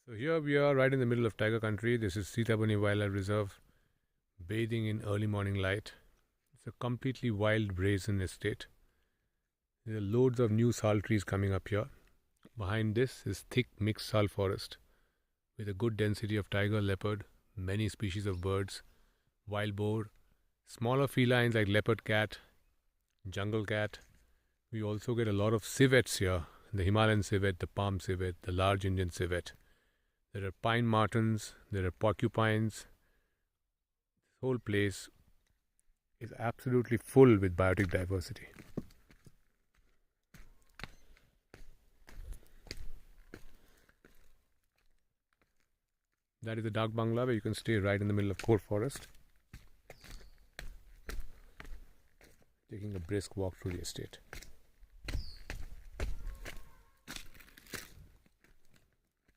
So here we are right in the middle of tiger country. This is Sitabuni Wildlife Reserve, bathing in early morning light. It's a completely wild brazen estate. There are loads of new sal trees coming up here. Behind this is thick mixed sal forest with a good density of tiger, leopard, many species of birds, wild boar, smaller felines like leopard cat, jungle cat. We also get a lot of civets here, the Himalayan civet, the palm civet, the large Indian civet. There are pine martens, there are porcupines. This whole place is absolutely full with biotic diversity. That is the Dak Bangla, where you can stay right in the middle of core forest, taking a brisk walk through the estate.